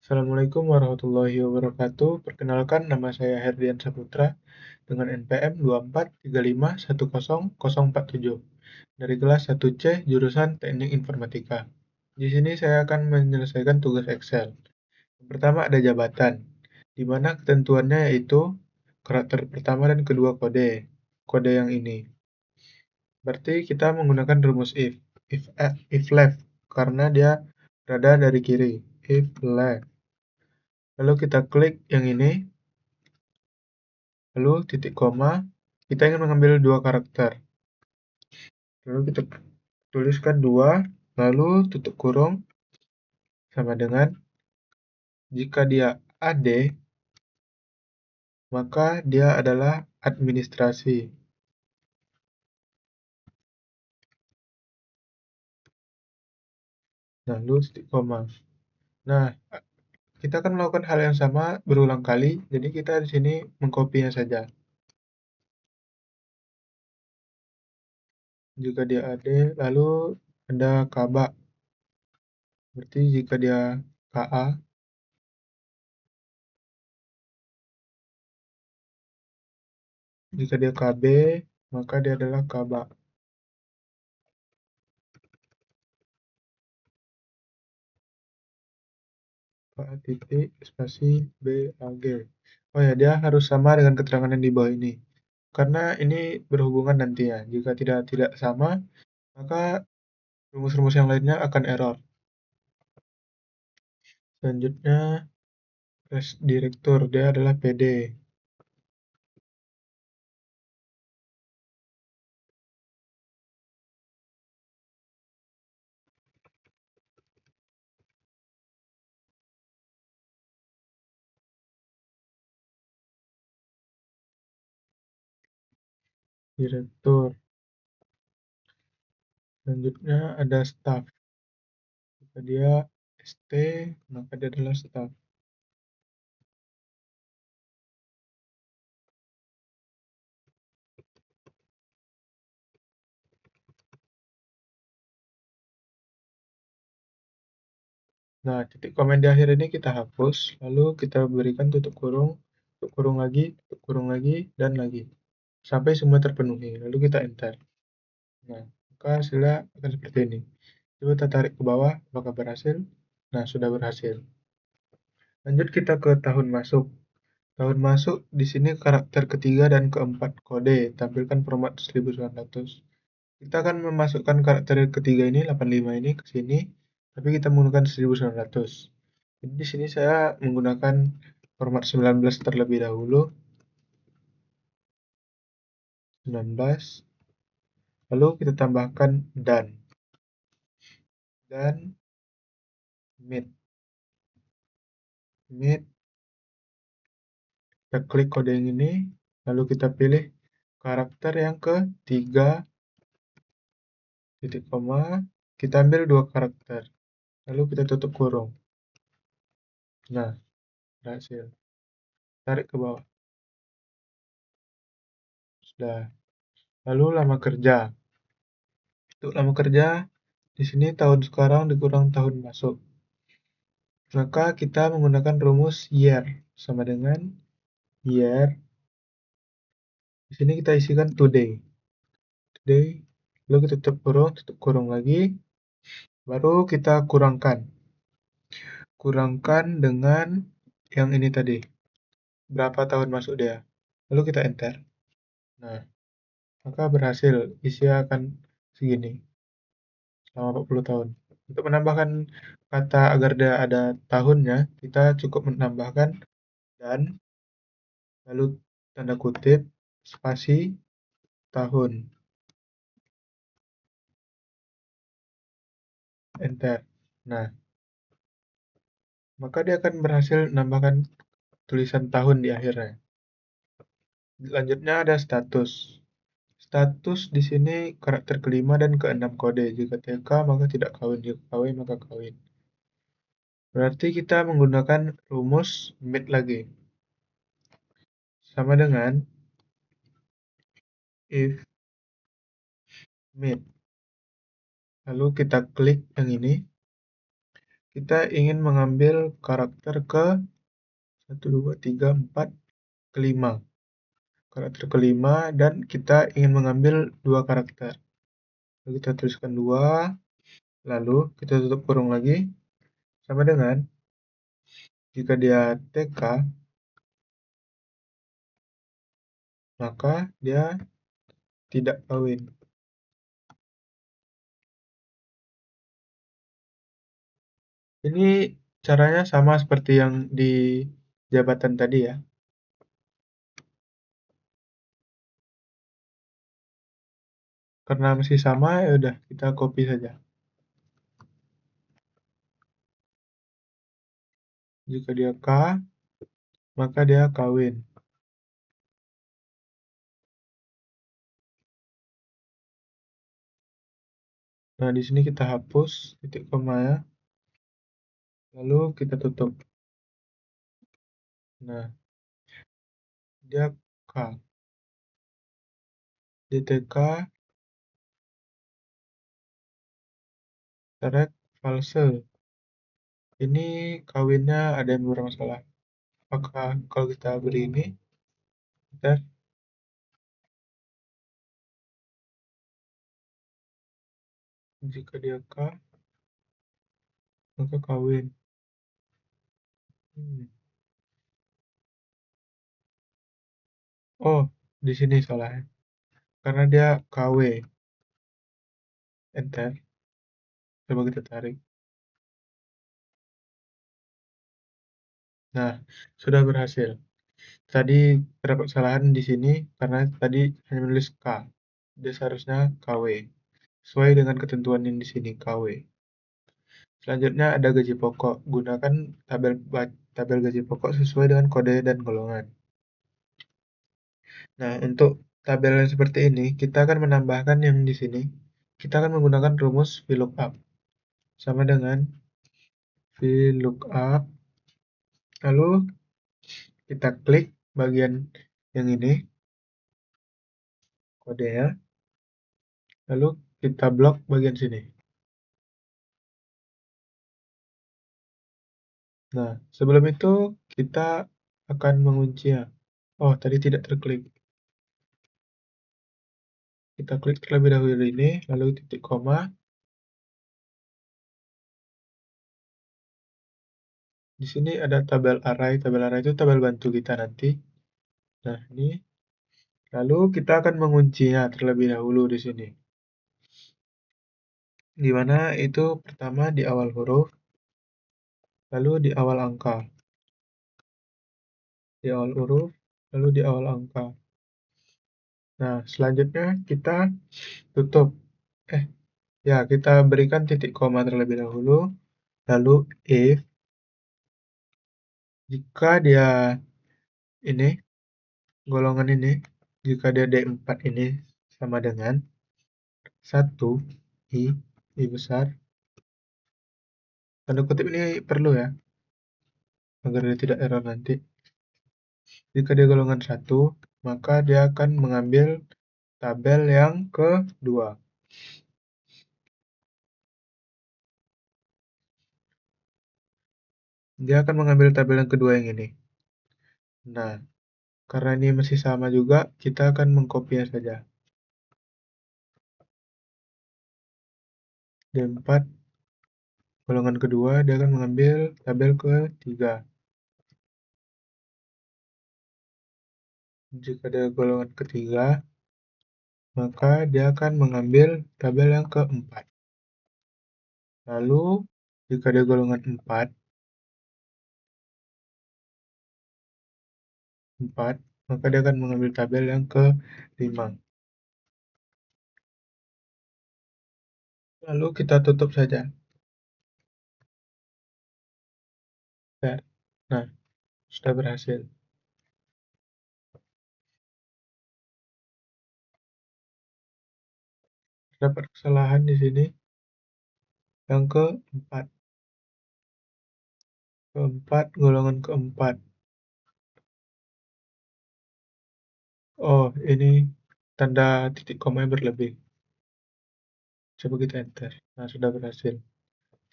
Assalamualaikum warahmatullahi wabarakatuh. Perkenalkan, nama saya Herdian Saputra dengan NPM 2435100047 dari kelas 1C jurusan Teknik Informatika. Di sini saya akan menyelesaikan tugas Excel. Yang pertama ada jabatan, di mana ketentuannya yaitu karakter pertama dan kedua kode yang ini. Berarti kita menggunakan rumus if left, karena dia berada dari kiri, if left. Lalu kita klik yang ini, lalu titik koma, kita ingin mengambil dua karakter. Lalu kita tuliskan 2, lalu tutup kurung, sama dengan jika dia AD, maka dia adalah administrasi. Lalu titik koma. Nah, kita akan melakukan hal yang sama berulang kali, jadi kita di sini mengkopinya saja. Jika dia AD, lalu ada KABA. Berarti jika dia KA, jika dia KB, maka dia adalah KABA. titik spasi BAG. Oh ya, dia harus sama dengan keterangan yang di bawah ini. Karena ini berhubungan nantinya. Jika tidak sama, maka rumus-rumus yang lainnya akan error. Selanjutnya, direktur, dia adalah PD. Direktur. Selanjutnya ada staff. Jika dia ST, maka dia adalah staff. Nah, titik komen di akhir ini kita hapus, lalu kita berikan tutup kurung lagi, dan lagi. Sampai semua terpenuhi, lalu kita enter. Nah, maka hasilnya akan seperti ini. Coba kita tarik ke bawah, apakah berhasil? Nah, sudah berhasil. Lanjut kita ke tahun masuk. Tahun masuk di sini karakter ketiga dan keempat kode, tampilkan format 1900. Kita akan memasukkan karakter ketiga ini, 85 ini ke sini, tapi kita menggunakan 1900. Jadi di sini saya menggunakan format 19 terlebih dahulu. 19. Lalu kita tambahkan dan mid. Kita klik kode yang ini, lalu kita pilih karakter yang ketiga, titik koma, kita ambil dua karakter, lalu kita tutup kurung. Nah, berhasil. Tarik ke bawah. Sudah. Lalu lama kerja. Untuk lama kerja, di sini tahun sekarang dikurang tahun masuk. Maka kita menggunakan rumus year, sama dengan year. Di sini kita isikan today. Lalu kita tutup kurung lagi, baru kita kurangkan. Kurangkan dengan yang ini tadi. Berapa tahun masuk dia. Lalu kita enter. Nah, maka berhasil. Isinya akan segini. Selama 40 tahun. Untuk menambahkan kata agar dia ada tahunnya, kita cukup menambahkan dan, lalu tanda kutip, spasi, tahun. Enter. Nah, maka dia akan berhasil menambahkan tulisan tahun di akhirnya. Selanjutnya ada status. Status di sini karakter kelima dan keenam kode. Jika TK maka tidak kawin, jika kawin maka kawin. Berarti kita menggunakan rumus mid lagi. Sama dengan if mid. Lalu kita klik yang ini. kita ingin mengambil karakter ke 1, 2, 3, 4, kelima. Karakter kelima dan kita ingin mengambil dua karakter. Lalu kita tuliskan 2, lalu kita tutup kurung lagi, sama dengan jika dia TK, maka dia tidak kawin. Ini caranya sama seperti yang di jabatan tadi ya. Karena masih sama, ya udah kita copy saja. Jika dia K, maka dia kawin. Nah, di sini kita hapus titik koma ya, lalu kita tutup. Nah, dia K. DTK, correct, false. Ini kawinnya ada yang bermasalah. Apakah kalau kita beri ini, kita jika dia K, maka kawin. Hmm. Oh, di sini salah ya. Karena dia KW. Enter. Coba kita tarik. Nah, sudah berhasil. Tadi terdapat kesalahan di sini karena tadi hanya menulis K. Dia seharusnya KW. Sesuai dengan ketentuan yang di sini KW. Selanjutnya ada gaji pokok. Gunakan tabel gaji pokok sesuai dengan kode dan golongan. Nah, untuk tabel yang seperti ini, kita akan menambahkan yang di sini. Kita akan menggunakan rumus VLOOKUP. Sama dengan VLOOKUP. Lalu kita klik bagian yang ini, kodenya. Lalu kita blok bagian sini. Nah, sebelum itu kita akan mengunci ya. Oh, tadi tidak terklik. Kita klik terlebih dahulu ini, lalu titik koma. Di sini ada tabel array. Tabel array itu tabel bantu kita nanti. Nah, ini. Lalu kita akan menguncinya terlebih dahulu di sini. Di mana itu pertama di awal huruf, lalu di awal angka. Di awal huruf, lalu di awal angka. Nah, selanjutnya kita tutup. Ya, kita berikan titik koma terlebih dahulu, lalu if jika dia ini golongan ini, jika dia D4 ini sama dengan 1 I besar, tanda kutip ini perlu ya, agar dia tidak error nanti. Jika dia golongan 1, maka dia akan mengambil tabel yang kedua. Dia akan mengambil tabel yang kedua yang ini. Nah, karena ini masih sama juga, kita akan mengkopinya saja. D4 golongan kedua, dia akan mengambil tabel ketiga. Jika dia golongan ketiga, maka dia akan mengambil tabel yang keempat. Lalu, jika dia golongan 4, maka dia akan mengambil tabel yang ke-5. Lalu kita tutup saja. Nah, sudah berhasil. Terdapat kesalahan di sini. Yang keempat. Golongan keempat. Oh, ini tanda titik koma berlebih. Coba kita enter. Nah, sudah berhasil.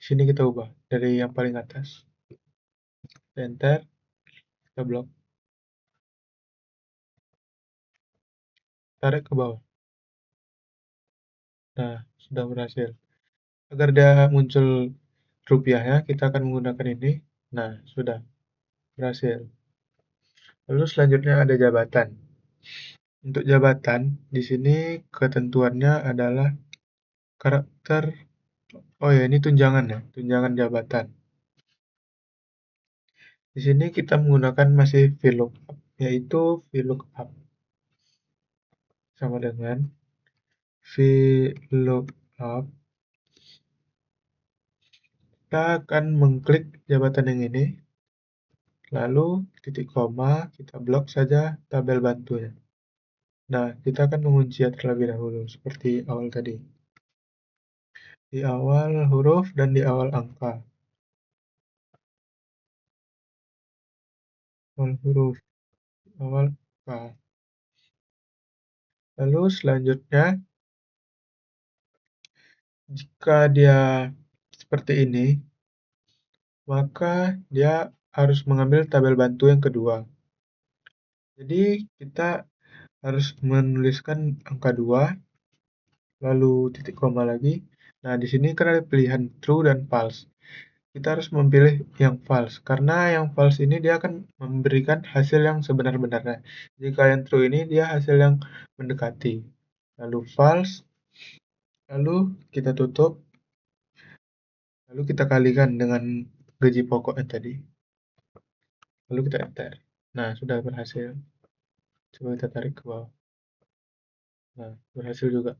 Sini kita ubah dari yang paling atas. Enter, kita blok, tarik ke bawah. Nah, sudah berhasil. Agar dia muncul rupiahnya, kita akan menggunakan ini. Nah, sudah berhasil. Lalu selanjutnya ada jabatan. Untuk jabatan, di sini ketentuannya adalah karakter. Oh ya, ini tunjangan ya, tunjangan jabatan. Di sini kita menggunakan masih VLOOKUP, yaitu VLOOKUP sama dengan VLOOKUP. Kita akan mengklik jabatan yang ini, lalu titik koma, kita blok saja tabel bantunya. Nah, kita akan mengunci terlebih dahulu, seperti awal tadi. Di awal huruf dan di awal angka. Awal huruf, awal angka. Lalu selanjutnya, jika dia seperti ini, maka dia harus mengambil tabel bantu yang kedua. Jadi kita harus menuliskan angka 2, lalu titik koma lagi. Nah, di sini kan ada pilihan true dan false. Kita harus memilih yang false, karena yang false ini dia akan memberikan hasil yang sebenar-benarnya. Jika yang true ini dia hasil yang mendekati. Lalu false, lalu kita tutup, lalu kita kalikan dengan gaji pokok yang tadi. Lalu kita enter. Nah, sudah berhasil. Coba kita tarik ke bawah. Nah, berhasil juga.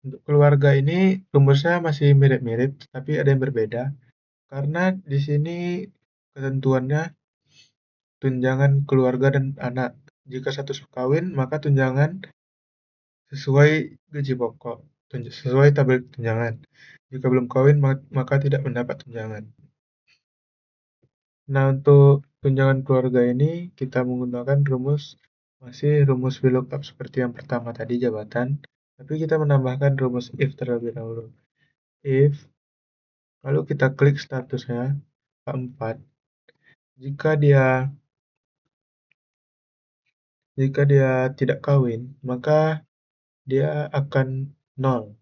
Untuk keluarga ini rumusnya masih mirip-mirip, tapi ada yang berbeda. Karena di sini ketentuannya tunjangan keluarga dan anak. Jika satu kawin, maka tunjangan sesuai gaji pokok, sesuai tabel tunjangan. Jika belum kawin, maka tidak mendapat tunjangan. Nah, untuk tunjangan keluarga ini kita menggunakan masih rumus VLOOKUP seperti yang pertama tadi jabatan, tapi kita menambahkan rumus if terlebih dahulu. If, lalu kita klik statusnya keempat. Jika dia tidak kawin, maka dia akan 0.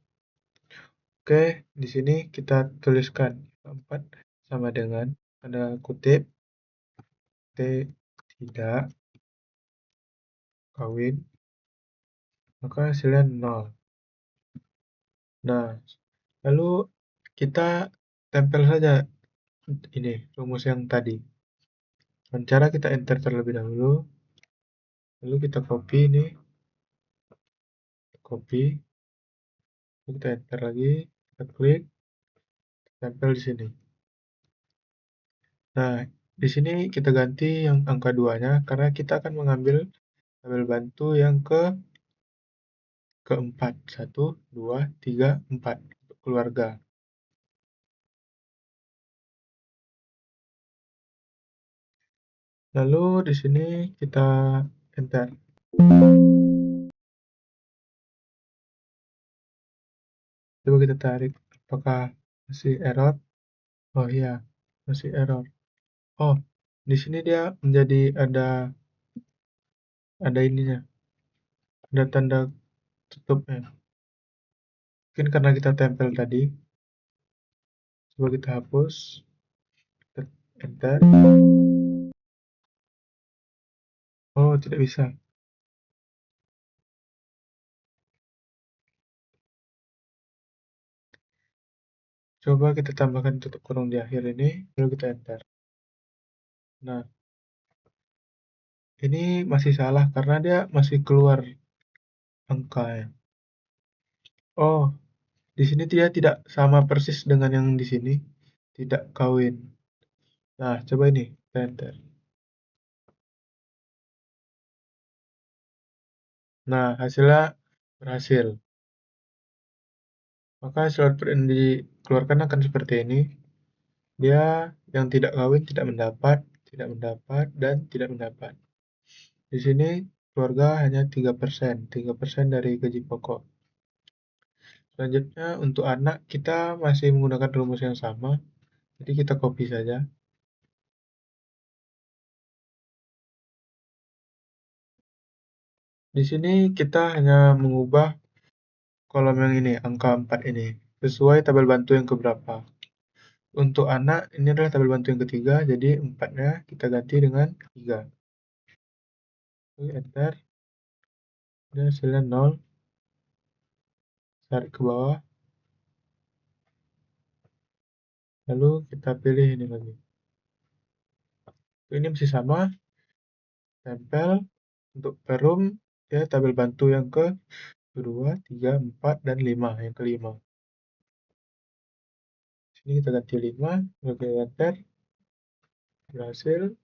Oke, di sini kita tuliskan keempat sama dengan ada kutip T tidak kawin, maka hasilnya 0. Nah, lalu kita tempel saja ini rumus yang tadi. Dengan cara kita enter terlebih dahulu, lalu kita copy ini, copy, lalu kita enter lagi, kita klik, tempel di sini. Nah, di sini kita ganti yang angka 2-nya karena kita akan mengambil tabel bantu yang keempat. 1, 2, 3, 4 untuk keluarga. Lalu di sini kita enter. Coba kita tarik apakah masih error? Oh iya, masih error. Oh, di sini dia menjadi ada ininya. Ada tanda tutupnya. Mungkin karena kita tempel tadi. Coba kita hapus. Kita enter. Oh, tidak bisa. Coba kita tambahkan tutup kurung di akhir ini, lalu kita enter. Nah, ini masih salah karena dia masih keluar angkanya. Oh, di sini dia tidak sama persis dengan yang di sini. Tidak kawin. Nah, coba ini, kita enter. Nah, hasilnya berhasil. Maka hasil output yang dikeluarkan akan seperti ini. Dia yang tidak kawin tidak mendapat, dan tidak mendapat. Di sini keluarga hanya 3%, 3% dari gaji pokok. Selanjutnya untuk anak kita masih menggunakan rumus yang sama, jadi kita copy saja. Di sini kita hanya mengubah kolom yang ini, angka 4 ini, sesuai tabel bantu yang keberapa. Untuk anak, ini adalah tabel bantu yang ketiga, jadi 4-nya kita ganti dengan 3. Oke, enter. Dan hasilnya 0. Tarik ke bawah. Lalu kita pilih ini lagi. Ini masih sama, tempel. Untuk perum, ya tabel bantu yang ke 2, 3, 4, dan 5, yang kelima. Sini kita ganti 5, oke, enter. Berhasil.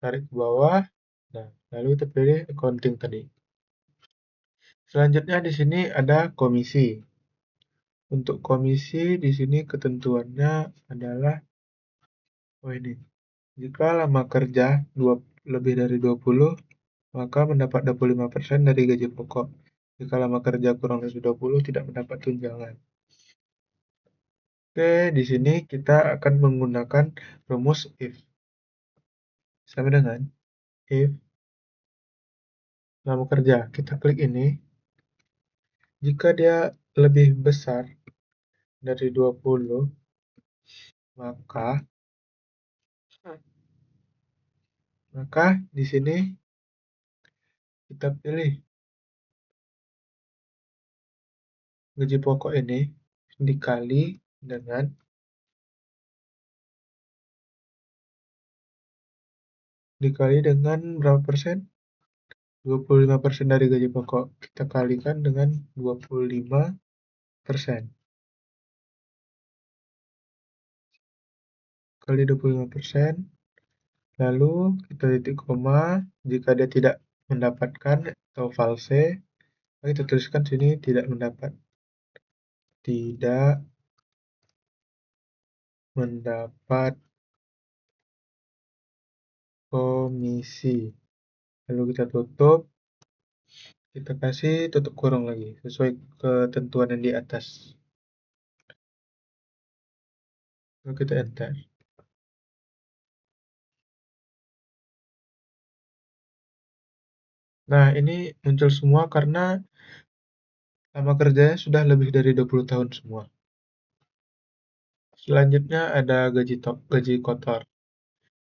Tarik ke bawah. Nah, lalu kita pilih accounting tadi. Selanjutnya di sini ada komisi. Untuk komisi di sini ketentuannya adalah ini. Jika lama kerja lebih dari 20, maka mendapat 25% dari gaji pokok. Jika lama kerja kurang dari 20, tidak mendapat tunjangan. Oke, di sini kita akan menggunakan rumus if. Sama dengan if lama kerja. Kita klik ini. Jika dia lebih besar dari 20, maka di sini kita pilih gaji pokok ini dikali dengan berapa persen? 25% dari gaji pokok. Kita kalikan dengan 25%. Kali 25%. Lalu kita titik koma. Jika dia tidak mendapatkan atau false, kita tuliskan sini tidak mendapat. Tidak mendapat komisi. Lalu kita tutup. Kita kasih tutup kurung lagi sesuai ketentuan yang di atas. Lalu kita enter. Nah, ini muncul semua karena lama kerjanya sudah lebih dari 20 tahun semua. Selanjutnya ada gaji kotor.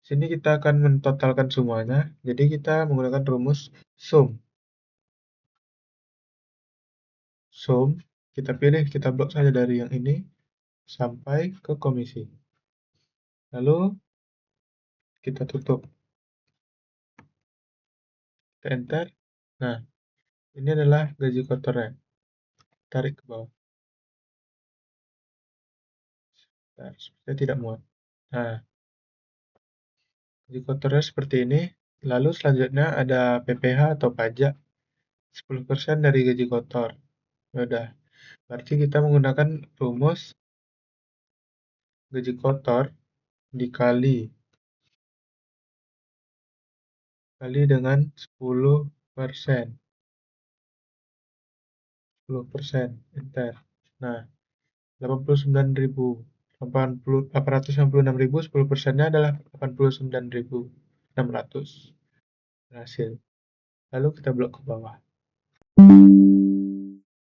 Sini kita akan mentotalkan semuanya. Jadi kita menggunakan rumus sum. Sum, kita blok saja dari yang ini sampai ke komisi. Lalu kita tutup. Kita enter. Nah, ini adalah gaji kotornya. Tarik ke bawah. Nah, sepertinya tidak muat. Nah, gaji kotornya seperti ini. Lalu selanjutnya ada PPh atau pajak 10% dari gaji kotor. Ya udah. Berarti kita menggunakan rumus gaji kotor dikali dengan 10%. 10%. Enter. Nah, 89.000. 866.000, 10%-nya adalah 89.600. Berhasil. Lalu kita blok ke bawah.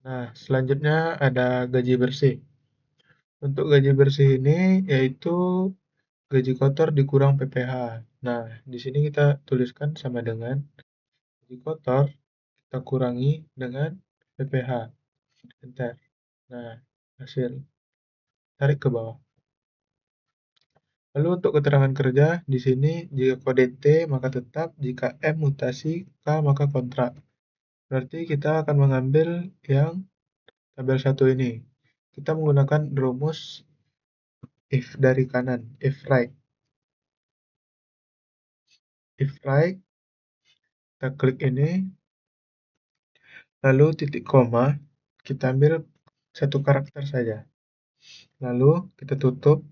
Nah, selanjutnya ada gaji bersih. Untuk gaji bersih ini yaitu gaji kotor dikurang PPh. Nah, di sini kita tuliskan sama dengan gaji kotor kita kurangi dengan PPh. Enter. Nah, hasil. Tarik ke bawah. Lalu untuk keterangan kerja, di sini jika kode T maka tetap, jika M mutasi, K maka kontrak. Berarti kita akan mengambil yang tabel 1 ini. Kita menggunakan rumus if dari kanan, if right. If right, kita klik ini, lalu titik koma, kita ambil satu karakter saja. Lalu kita tutup,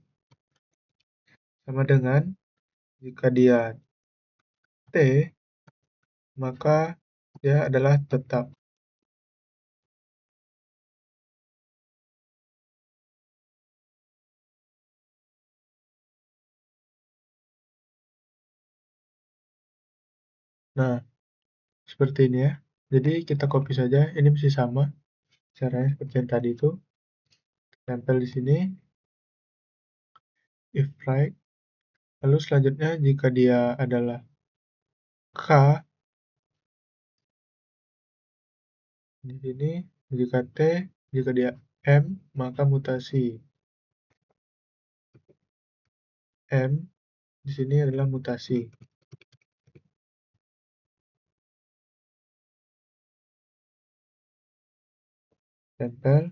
sama dengan jika dia T, maka dia adalah tetap. Nah, seperti ini ya. Jadi kita copy saja, ini masih sama caranya seperti yang tadi itu. Tempel di sini, if right. Lalu selanjutnya jika dia adalah K, di sini jika T, jika dia M, maka mutasi M di sini adalah mutasi. Tempel.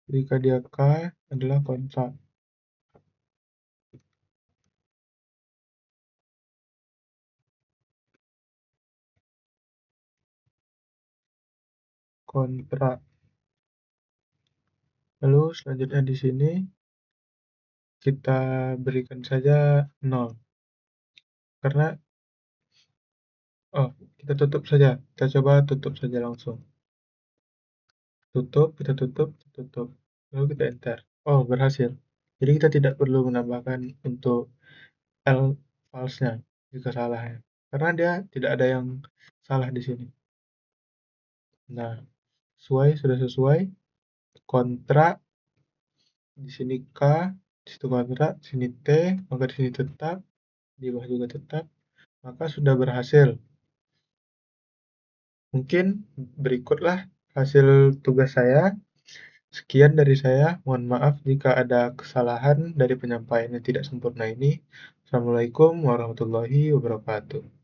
Jika dia K adalah kontrak. Kontrak. Lalu selanjutnya di sini kita berikan saja 0. Karena kita tutup saja. Kita coba tutup saja langsung. Tutup, kita tutup, kita tutup. Lalu kita enter. Oh, berhasil. Jadi kita tidak perlu menambahkan untuk L false-nya jika salah ya. Karena dia tidak ada yang salah di sini. Nah, sudah sesuai. Kontrak di sini K, di situ kontrak, di sini T, maka di sini tetap, di bawah juga tetap, maka sudah berhasil. Mungkin berikutlah hasil tugas saya. Sekian dari saya, mohon maaf jika ada kesalahan dari penyampaian yang tidak sempurna ini. Assalamualaikum warahmatullahi wabarakatuh.